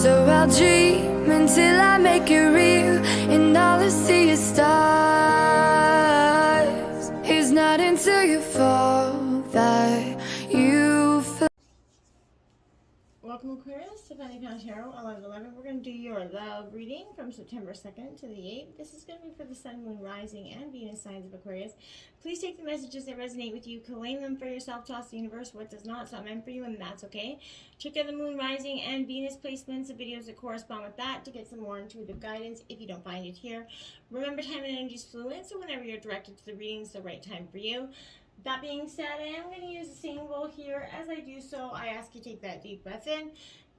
So I'll dream until I make it real, and all I see is stars. It's not until you fall that you feel. Welcome, Aquarius, to Funny Pound Tarot 11/11. We're going to do your love reading from September 2nd to the 8th. This is going to be for the Sun, Moon, Rising, and Venus signs of Aquarius. Please take the messages that resonate with you, claim them for yourself, toss the universe what does not, it's not meant for you, and that's okay. Check out the Moon, Rising, and Venus placements of videos that correspond with that to get some more intuitive guidance if you don't find it here. Remember, time and energy is fluid, so whenever you're directed to the reading, it's the right time for you. That being said, I am going to use the singing bowl here. As I do so, I ask you to take that deep breath in.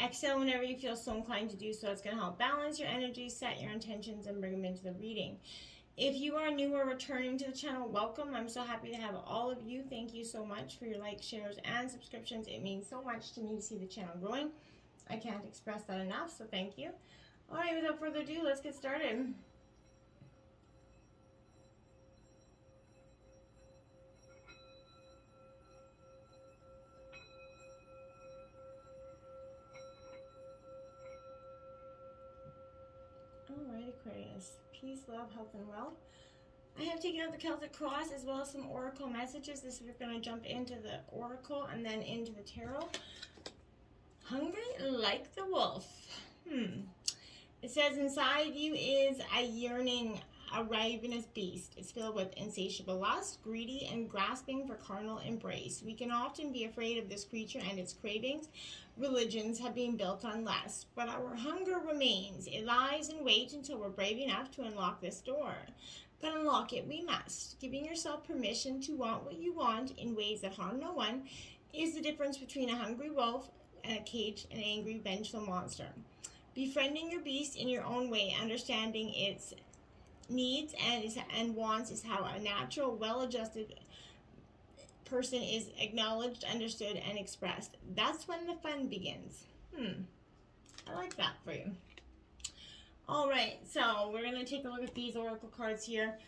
Exhale whenever you feel so inclined to do so. It's going to help balance your energy, set your intentions, and bring them into the reading. If you are new or returning to the channel, welcome. I'm so happy to have all of you. Thank you so much for your likes, shares, and subscriptions. It means so much to me to see the channel growing. I can't express that enough, so thank you. All right, without further ado, let's get started. Alright, Aquarius. Peace, love, health, and wealth. I have taken out the Celtic Cross as well as some oracle messages. This we're going to jump into the oracle and then into the tarot. Hungry like the wolf. It says inside you is a yearning, a ravenous beast. It's filled with insatiable lust, greedy, and grasping for carnal embrace. We can often be afraid of this creature and its cravings. Religions have been built on lust, but our hunger remains. It lies in wait until we're brave enough to unlock this door. But unlock it we must. Giving yourself permission to want what you want in ways that harm no one is the difference between a hungry wolf and a caged and angry, vengeful monster. Befriending your beast in your own way, understanding its needs and wants is how a natural, well-adjusted person is acknowledged, understood, and expressed. That's when the fun begins. I like that for you. All right, so we're going to take a look at these oracle cards here.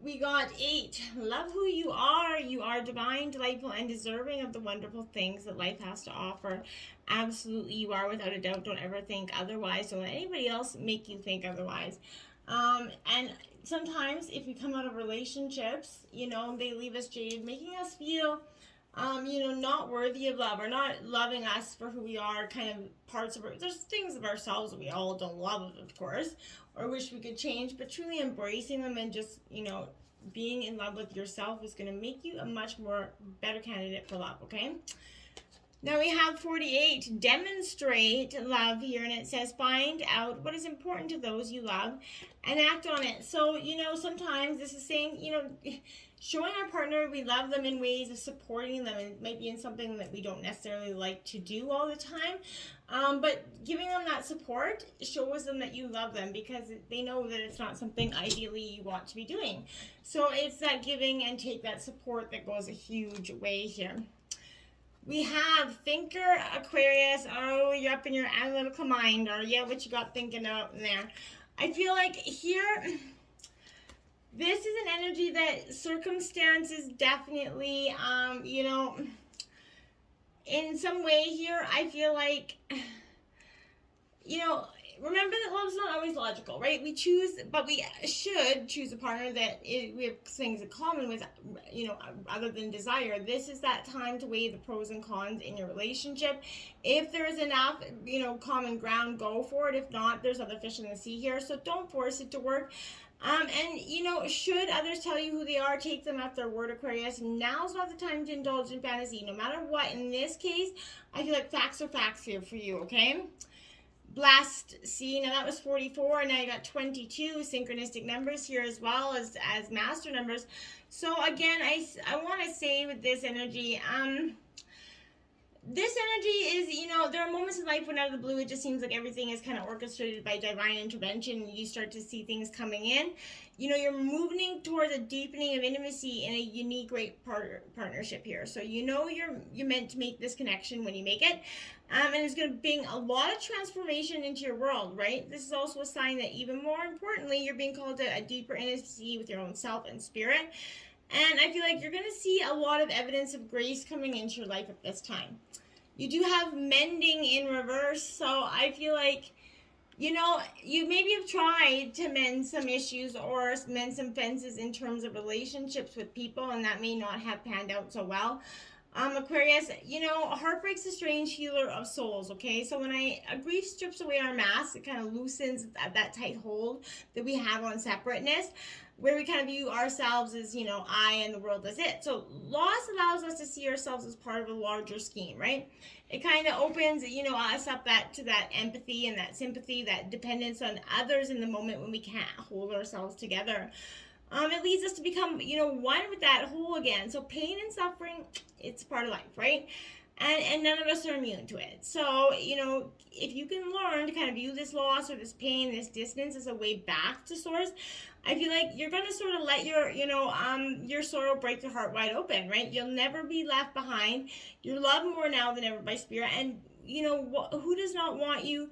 We got 8. Love who you are. You are divine, delightful, and deserving of the wonderful things that life has to offer. Absolutely, you are, without a doubt. Don't ever think otherwise. Don't let anybody else make you think otherwise. And sometimes if we come out of relationships, you know, they leave us jaded, making us feel, you know, not worthy of love or not loving us for who we are, kind of parts of there's things of ourselves that we all don't love, of course, or wish we could change, but truly embracing them and just, you know, being in love with yourself is going to make you a much more better candidate for love, okay? Now we have 48, demonstrate love here, and it says find out what is important to those you love and act on it. So, you know, sometimes this is saying, you know, showing our partner we love them in ways of supporting them, and maybe in something that we don't necessarily like to do all the time, but giving them that support shows them that you love them because they know that it's not something ideally you want to be doing. So it's that giving and take that support that goes a huge way here. We have thinker, Aquarius. Oh, you're up in your analytical mind, or yeah, what you got thinking out in there. I feel like here, this is an energy that circumstances definitely, you know, in some way here, I feel like, you know, remember that love's not always logical, right? We choose, but we should choose a partner that we have things in common with, you know, other than desire. This is that time to weigh the pros and cons in your relationship. If there's enough, you know, common ground, go for it. If not, there's other fish in the sea here, so don't force it to work. And, you know, should others tell you who they are, take them at their word, Aquarius. Now's not the time to indulge in fantasy, no matter what. In this case, I feel like facts are facts here for you, okay? Blessed. See, now that was 44, and now you got 22 synchronistic numbers here as well as master numbers. So again, I want to say with this energy, this energy is, you know, there are moments in life when out of the blue it just seems like everything is kind of orchestrated by divine intervention, and you start to see things coming in. You know, you're moving towards a deepening of intimacy in a unique, great partnership here. So you know you're meant to make this connection when you make it. And it's going to bring a lot of transformation into your world, right? This is also a sign that even more importantly, you're being called to a deeper intimacy with your own self and spirit. And I feel like you're going to see a lot of evidence of grace coming into your life at this time. You do have mending in reverse, so I feel like, you know, you maybe have tried to mend some issues or mend some fences in terms of relationships with people, and that may not have panned out so well. Aquarius, you know, heartbreak's a strange healer of souls, okay? So when grief strips away our mask, it kind of loosens that tight hold that we have on separateness, where we kind of view ourselves as, you know, I and the world as it. So loss allows us to see ourselves as part of a larger scheme, right? It kind of opens, you know, us up to that empathy and that sympathy, that dependence on others in the moment when we can't hold ourselves together. It leads us to become, you know, one with that whole again. So pain and suffering, it's part of life, right? And none of us are immune to it. So, you know, if you can learn to kind of view this loss or this pain, this distance as a way back to source, I feel like you're going to sort of let your sorrow break your heart wide open, right? You'll never be left behind. You're loved more now than ever by spirit. And, you know, who does not want you?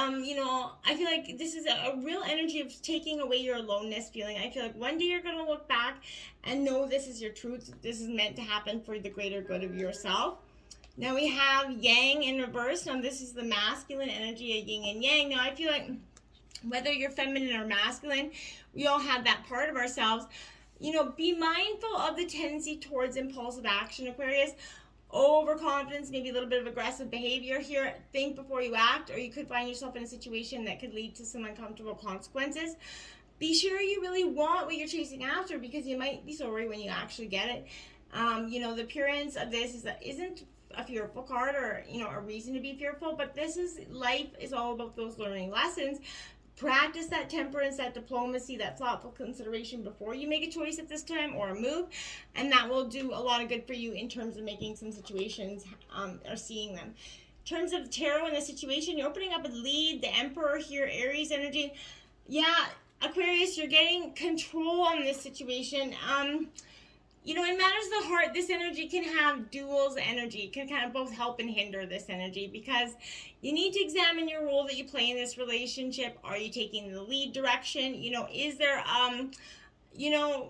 You know, I feel like this is a real energy of taking away your aloneness feeling. I feel like one day you're going to look back and know this is your truth. This is meant to happen for the greater good of yourself. Now we have Yang in reverse. Now this is the masculine energy of Yin and Yang. Now I feel like whether you're feminine or masculine, we all have that part of ourselves. You know, be mindful of the tendency towards impulsive action, Aquarius. Overconfidence, maybe a little bit of aggressive behavior here. Think before you act, or you could find yourself in a situation that could lead to some uncomfortable consequences. Be sure you really want what you're chasing after, because you might be sorry when you actually get it. You know, the appearance of this isn't a fearful card or, you know, a reason to be fearful, but life is all about those learning lessons. Practice that temperance, that diplomacy, that thoughtful consideration before you make a choice at this time or a move, and that will do a lot of good for you in terms of making some situations or seeing them. In terms of tarot in the situation, you're opening up a lead, the Emperor here, Aries energy. Yeah, Aquarius, you're getting control on this situation. You know, in matters of the heart, this energy can have duals energy. It can kind of both help and hinder this energy, because you need to examine your role that you play in this relationship. Are you taking the lead direction? You know, is there, you know,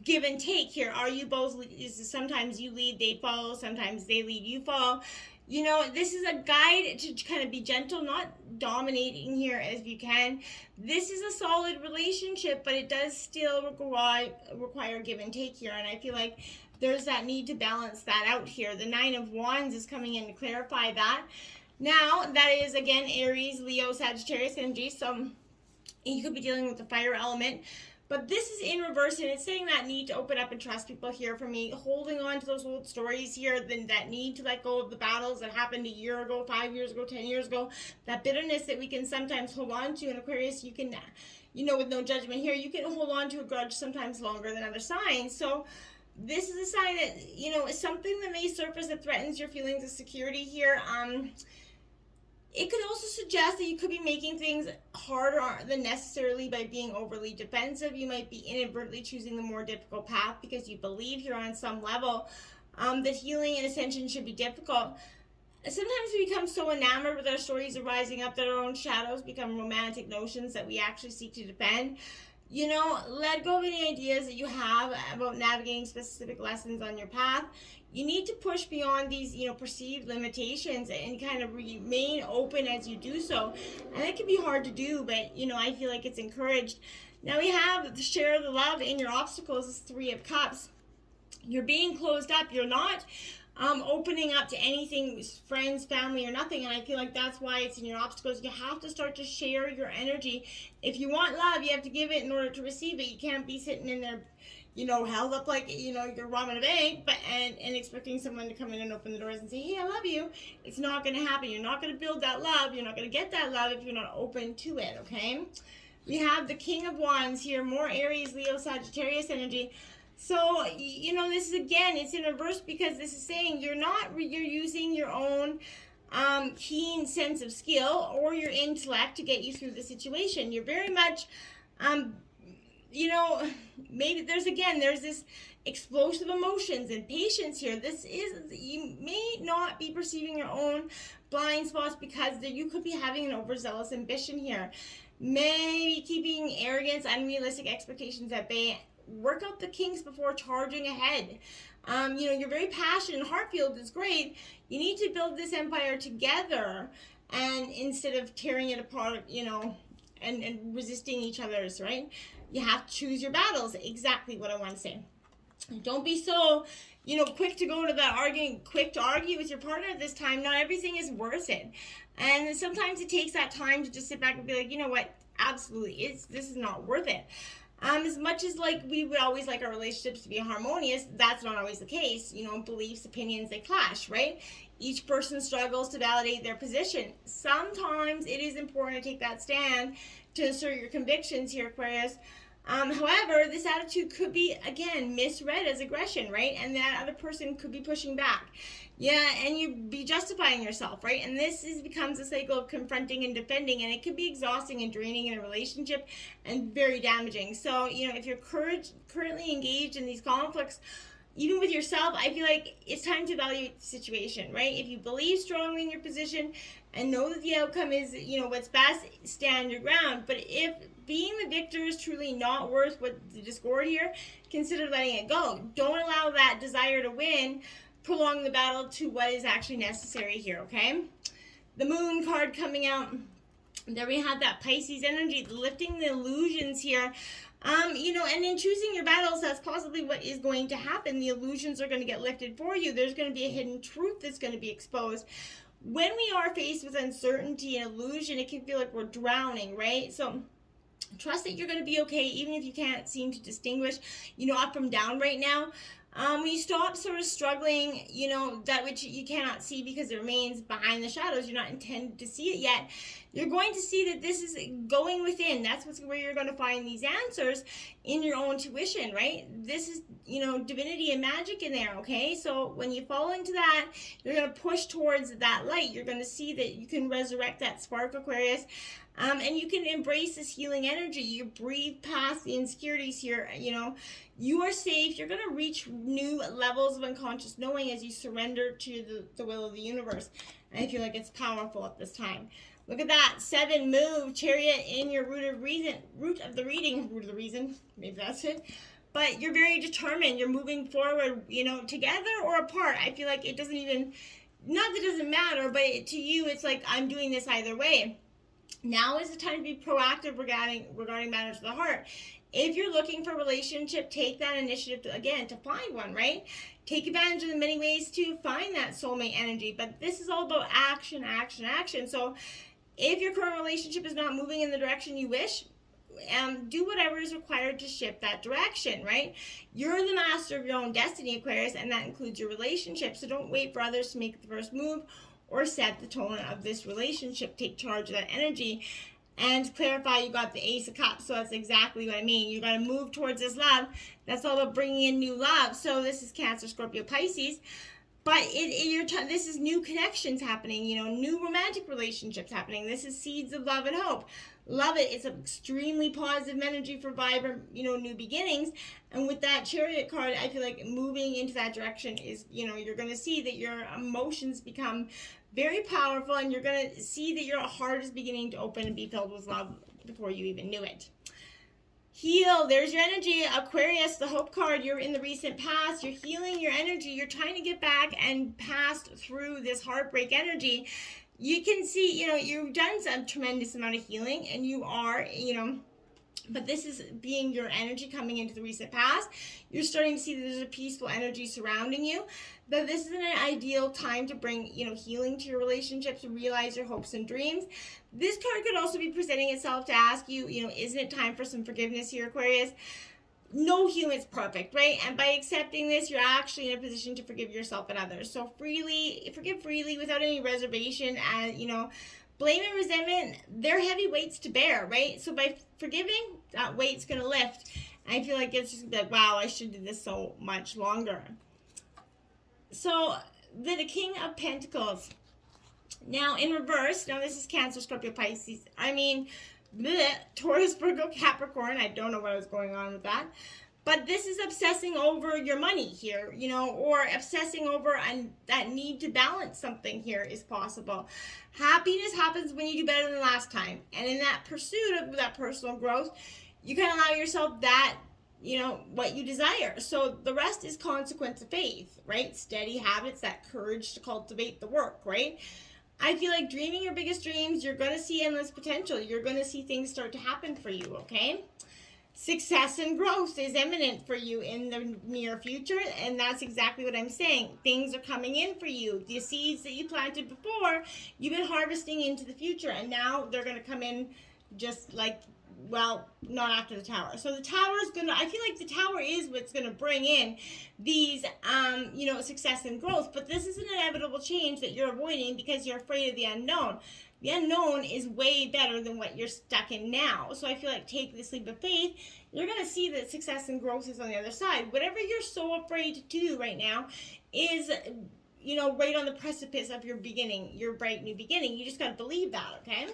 give and take here? Are you both, sometimes you lead, they follow, sometimes they lead, you follow. You know, this is a guide to kind of be gentle, not dominating here as you can. This is a solid relationship, but it does still require give and take here. And I feel like there's that need to balance that out here. The Nine of Wands is coming in to clarify that. Now, that is, again, Aries, Leo, Sagittarius energy. So you could be dealing with the fire element. But this is in reverse, and it's saying that need to open up and trust people here for me, holding on to those old stories here, then that need to let go of the battles that happened a year ago, 5 years ago, 10 years ago, that bitterness that we can sometimes hold on to. In Aquarius, you can, you know, with no judgment here, you can hold on to a grudge sometimes longer than other signs. So this is a sign that, you know, is something that may surface that threatens your feelings of security here. It could also suggest that you could be making things harder than necessarily by being overly defensive. You might be inadvertently choosing the more difficult path because you believe here on some level that healing and ascension should be difficult. Sometimes we become so enamored with our stories arising up that our own shadows become romantic notions that we actually seek to defend. You know, let go of any ideas that you have about navigating specific lessons on your path. You need to push beyond these, you know, perceived limitations and kind of remain open as you do so. And it can be hard to do, but, you know, I feel like it's encouraged. Now we have the share the love in your obstacles is Three of Cups. You're being closed up. You're not opening up to anything, friends, family, or nothing. And I feel like that's why it's in your obstacles. You have to start to share your energy. If you want love, you have to give it in order to receive it. You can't be sitting in there, you know, held up like, you know, you're robbing a bank, but and expecting someone to come in and open the doors and say, hey, I love you. It's not going to happen. You're not going to build that love. You're not going to get that love if you're not open to it, okay? We have the King of Wands here, more Aries, Leo, Sagittarius energy. So, you know, this is, again, it's in reverse because this is saying you're using your own keen sense of skill or your intellect to get you through the situation. You're very much, you know, maybe there's this explosive emotions and patience here. You may not be perceiving your own blind spots because you could be having an overzealous ambition here. Maybe keeping arrogance, unrealistic expectations at bay. Work out the kinks before charging ahead. You're very passionate and heart-filled is great. You need to build this empire together, and instead of tearing it apart, and resisting each other's, right? You have to choose your battles. Exactly what I want to say. Don't be so, quick to go to that arguing, quick to argue with your partner at this time. Not everything is worth it. And sometimes it takes that time to just sit back and be like, you know what, absolutely, this is not worth it. As much as we would always like our relationships to be harmonious, that's not always the case. Beliefs, opinions, they clash, right? Each person struggles to validate their position. Sometimes it is important to take that stand to assert your convictions here, Aquarius. However, this attitude could be, again, misread as aggression, right? And that other person could be pushing back. Yeah, and you'd be justifying yourself, right? And this becomes a cycle of confronting and defending, and it could be exhausting and draining in a relationship and very damaging. So, if you're currently engaged in these conflicts, even with yourself, I feel like it's time to evaluate the situation, right? If you believe strongly in your position and know that the outcome is, what's best, stand your ground. But if being the victor is truly not worth what the discord here, consider letting it go. Don't allow that desire to win prolong the battle to what is actually necessary here, okay? The moon card coming out. There we have that Pisces energy, lifting the illusions here. And in choosing your battles, that's possibly what is going to happen. The illusions are going to get lifted for you. There's going to be a hidden truth that's going to be exposed. When we are faced with uncertainty and illusion, it can feel like we're drowning, right? So trust that you're going to be okay, even if you can't seem to distinguish, up from down right now. When you stop sort of struggling, that which you cannot see because it remains behind the shadows, you're not intended to see it yet, you're going to see that this is going within. That's where you're going to find these answers in your own intuition, right? This is, divinity and magic in there, okay? So when you fall into that, you're going to push towards that light. You're going to see that you can resurrect that spark, Aquarius. And you can embrace this healing energy. You breathe past the insecurities here. You are safe. You're going to reach new levels of unconscious knowing as you surrender to the will of the universe. And I feel like it's powerful at this time. Look at that. 7, move, Chariot in your root of the reason. Maybe that's it. But you're very determined. You're moving forward, together or apart. I feel like it doesn't even, not that it doesn't matter, but to you, it's like, I'm doing this either way. Now is the time to be proactive regarding matters of the heart. If you're looking for a relationship, take that initiative to find one, right? Take advantage of the many ways to find that soulmate energy. But this is all about action, action, action. So if your current relationship is not moving in the direction you wish, do whatever is required to shift that direction, right? You're the master of your own destiny, Aquarius, and that includes your relationship. So don't wait for others to make the first move or set the tone of this relationship. Take charge of that energy. And to clarify, you got the Ace of Cups, so that's exactly what I mean. You got to move towards this love. That's all about bringing in new love. So this is Cancer, Scorpio, Pisces. But this is new connections happening, new romantic relationships happening. This is seeds of love and hope. Love it. It's an extremely positive energy for vibrant, new beginnings. And with that Chariot card, I feel like moving into that direction is, you're going to see that your emotions become very powerful, and you're going to see that your heart is beginning to open and be filled with love before you even knew it. Heal. There's your energy, Aquarius, the hope card. You're in the recent past. You're healing your energy. You're trying to get back and past through this heartbreak energy. You can see, you've done some tremendous amount of healing, and you are, but this is being your energy coming into the recent past. You're starting to see that there's a peaceful energy surrounding you. That this is an ideal time to bring, healing to your relationships, to realize your hopes and dreams. This card could also be presenting itself to ask you, isn't it time for some forgiveness here, Aquarius? No human's perfect, right? And by accepting this, you're actually in a position to forgive yourself and others. So forgive freely without any reservation. And, blame and resentment, they're heavy weights to bear, right? So by forgiving, that weight's going to lift. I feel like it's just like, wow, I should do this so much longer. So the King of Pentacles. Now in reverse, this is Cancer, Scorpio, Pisces. Taurus, Virgo, Capricorn. I don't know what was going on with that. But this is obsessing over your money here, or obsessing over that need to balance something here is possible. Happiness happens when you do better than last time. And in that pursuit of that personal growth, you can allow yourself that you know, what you desire. So the rest is consequence of faith, right? Steady habits, that courage to cultivate the work, right? I feel like dreaming your biggest dreams, you're going to see endless potential. You're going to see things start to happen for you, okay? Success and growth is imminent for you in the near future, and that's exactly what I'm saying. Things are coming in for you. The seeds that you planted before, you've been harvesting into the future, and now they're going to come in just like, well, not after the tower. So the tower is going to, I feel like the tower is what's going to bring in these, you know, success and growth, but this is an inevitable change that you're avoiding because you're afraid of the unknown. The unknown is way better than what you're stuck in now. So I feel like take this leap of faith. You're going to see that success and growth is on the other side. Whatever you're so afraid to do right now is, you know, right on the precipice of your beginning, your bright new beginning. You just got to believe that, okay?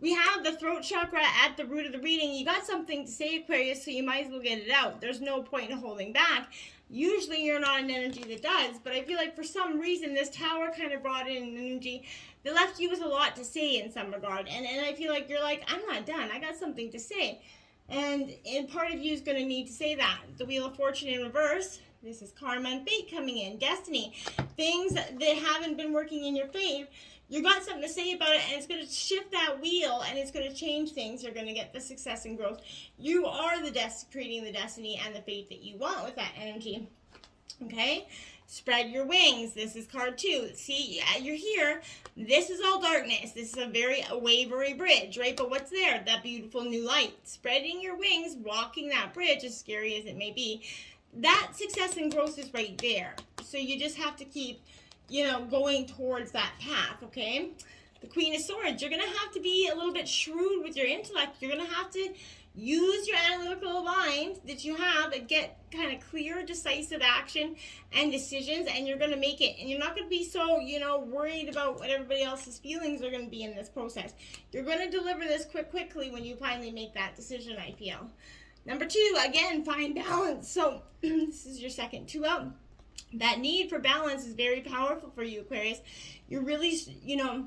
We have the throat chakra at the root of the reading. You got something to say, Aquarius, so you might as well get it out. There's no point in holding back. Usually you're not an energy that does, but I feel like for some reason this tower kind of brought in an energy that left you with a lot to say in some regard. And I feel like you're like, I'm not done. I got something to say. And part of you is going to need to say that. The Wheel of Fortune in reverse. This is karma and fate coming in. Destiny. Things that haven't been working in your favor. You got something to say about it, and it's going to shift that wheel, and it's going to change things. You're going to get the success and growth. You are creating the destiny and the fate that you want with that energy. Okay? Spread your wings. This is card 2. See, you're here. This is all darkness. This is a very wavery bridge, right? But what's there? That beautiful new light. Spreading your wings, walking that bridge, as scary as it may be. That success and growth is right there. So you just have to keep, you know, going towards that path, okay? The Queen of Swords, you're going to have to be a little bit shrewd with your intellect. You're going to have to use your analytical mind that you have and get kind of clear, decisive action and decisions, and you're going to make it. And you're not going to be so, you know, worried about what everybody else's feelings are going to be in this process. You're going to deliver this quickly when you finally make that decision, I feel. Number 2, again, find balance. So this is your second 2 out. That need for balance is very powerful for you, Aquarius. You're really, you know,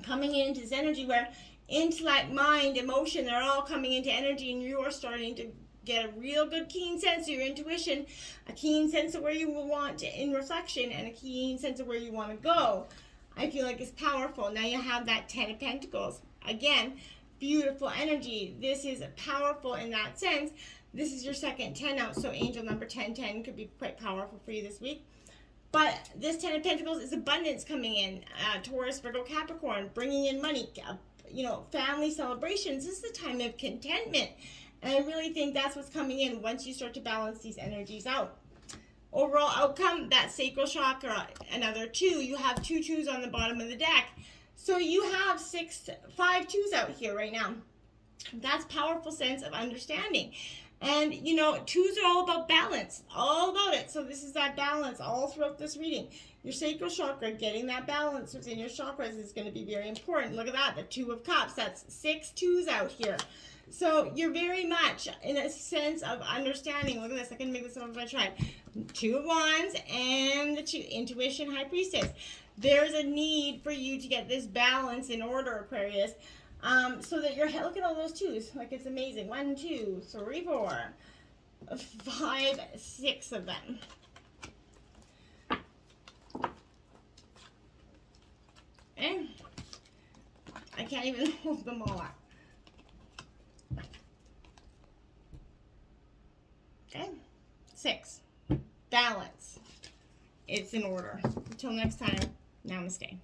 coming into this energy where intellect, mind, emotion, they're all coming into energy, and you are starting to get a real good keen sense of your intuition, a keen sense of where you will want to in reflection, and a keen sense of where you want to go. I feel like it's powerful. Now you have that 10 of Pentacles. Again, beautiful energy. This is powerful in that sense. This is your second 10 out, so angel number 1010 could be quite powerful for you this week. But this 10 of Pentacles is abundance coming in. Taurus, Virgo, Capricorn, bringing in money, you know, family celebrations. This is a time of contentment. And I really think that's what's coming in once you start to balance these energies out. Overall outcome, that sacral chakra, another 2. You have 2 2s on the bottom of the deck. So you have 5 2s out here right now. That's powerful sense of understanding. And, you know, 2s are all about balance, all about it. So this is that balance all throughout this reading. Your sacral chakra, getting that balance within your chakras is going to be very important. Look at that, the 2 of Cups. That's 6 2s out here. So you're very much in a sense of understanding. Look at this. I can make this up if I tried. 2 of Wands and the 2 Intuition, High Priestess. There's a need for you to get this balance in order, Aquarius. So that you're, look at all those 2s, like it's amazing. 1, 2, 3, 4, 5, 6 of them. Okay. I can't even hold them all up. Okay. 6. Balance. It's in order. Until next time, namaste.